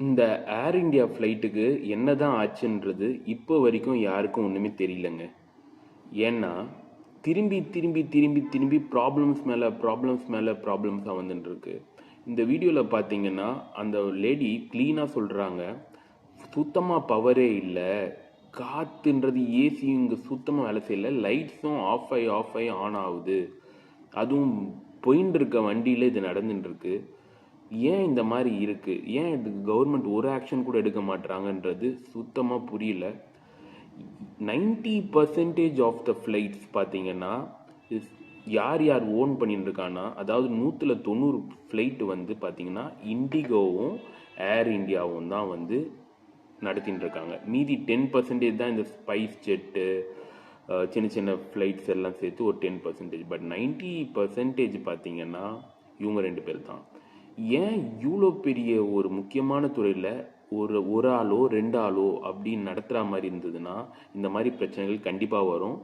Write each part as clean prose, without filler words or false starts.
இந்த ஏர் இந்தியா ஃப்ளைட்டுக்கு என்னதான் ஆச்சுன்றது இப்போ வரைக்கும் யாருக்கும் ஒன்றுமே தெரியலங்க. ஏன்னா திரும்பி திரும்பி திரும்பி திரும்பி ப்ராப்ளம்ஸ் மேலே ப்ராப்ளம்ஸாக வந்துட்டு இருக்கு. இந்த வீடியோவில் பார்த்தீங்கன்னா அந்த லேடி க்ளீனாக சொல்கிறாங்க, சுத்தமாக பவரே இல்லை, காற்றுன்றது ஏசியும் இங்கே சுத்தமாக வேலை செய்யலை, லைட்ஸும் ஆஃப் ஆகி ஆன் ஆகுது, அதுவும் போயின்னு இருக்க வண்டியில் இது நடந்துட்டுருக்கு. ஏன் இந்த மாதிரி இருக்குது, ஏன் இதுக்கு கவர்மெண்ட் ஒரு ஆக்ஷன் கூட எடுக்க மாட்டுறாங்கன்றது சுத்தமாக புரியல. 90% ஆஃப் த ஃப்ளைட்ஸ் பார்த்தீங்கன்னா யார் ஓன் பண்ணிட்டு இருக்கான்னா, அதாவது 190 ஃப்ளைட்டு வந்து பார்த்தீங்கன்னா இண்டிகோவும் ஏர் இந்தியாவும் தான் வந்து நடத்தின்னு இருக்காங்க. மீதி 10% தான் இந்த ஸ்பைஸ் ஜெட்டு, சின்ன சின்ன ஃப்ளைட்ஸ் எல்லாம் சேர்த்து ஒரு 10%. பட் 90% பார்த்தீங்கன்னா இவங்க 2 பேர் தான். ஏன் இவ்வளோ பெரிய ஒரு முக்கியமான துறையில் ஒரு ஆளோ 2 ஆளோ அப்படின்னு நடத்துகிற மாதிரி இருந்ததுன்னா இந்த மாதிரி பிரச்சனைகள் கண்டிப்பாக வரும்.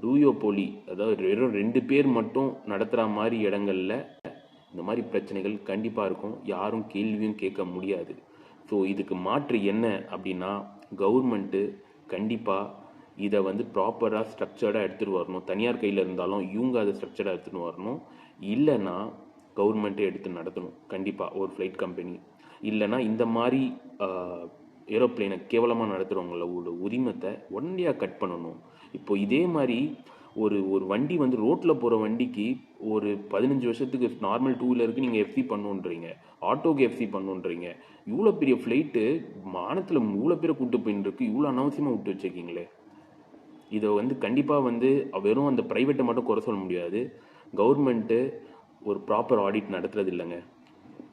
டூயோபோலி, அதாவது வெறும் 2 பேர் மட்டும் நடத்துகிற மாதிரி இடங்கள்ல இந்த மாதிரி பிரச்சனைகள் கண்டிப்பாக இருக்கும். யாரும் கேள்வியும் கேட்க முடியாது. ஸோ இதுக்கு மாற்று என்ன அப்படின்னா, கவர்மெண்ட்டு கண்டிப்பாக இதை வந்து ப்ராப்பராக ஸ்ட்ரக்சர்டாக எடுத்துகிட்டு வரணும். தனியார் கையில் இருந்தாலும் இவங்க அதை ஸ்ட்ரக்சர்டாக எடுத்துகிட்டு வரணும். இல்லைன்னா கவர்மெண்ட்டே எடுத்து நடத்தணும் கண்டிப்பாக ஒரு ஃப்ளைட் கம்பெனி. இல்லைன்னா இந்த மாதிரி ஏரோப்ளைனை கேவலமாக நடத்துகிறவங்களோட உரிமத்தை உடனடியாக கட் பண்ணணும். இப்போ இதே மாதிரி ஒரு வண்டி வந்து ரோட்டில் போகிற வண்டிக்கு ஒரு 15 வருஷத்துக்கு நார்மல் 2 வீலருக்கு நீங்கள் எஃப்சி பண்ணுன்றீங்க, ஆட்டோக்கு எஃப்சி பண்ணுன்றீங்க. இவ்வளோ பெரிய ஃப்ளைட்டு மானத்தில் இவ்வளோ பேரை கூப்பிட்டு போயின்னு இருக்கு, இவ்வளோ அனாவசியமாக விட்டு வச்சுருக்கீங்களே. இதை வந்து கண்டிப்பாக வந்து வெறும் அந்த ப்ரைவேட்டை மட்டும் குறை சொல்ல முடியாது. கவர்மெண்ட்டு ஒரு ப்ராப்பர் ஆடிட் நடத்துறது இல்லைங்க.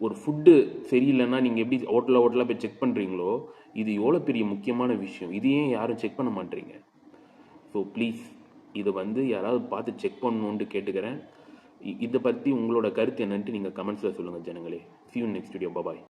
ஒரு ஃபுட்டு சரியில்லைன்னா நீங்கள் எப்படி ஹோட்டலாக போய் செக் பண்ணுறீங்களோ, இது எவ்வளோ பெரிய முக்கியமான விஷயம், இது ஏன் யாரும் செக் பண்ண மாட்டேறீங்க? ஸோ ப்ளீஸ் இதை வந்து யாராவது பார்த்து செக் பண்ணணுன்ட்டு கேட்டுக்கிறேன். இதை பற்றி உங்களோட கருத்து என்னன்ட்டு நீங்கள் கமெண்ட்ஸில் சொல்லுங்கள் ஜனங்களே. See you next video. Bye bye.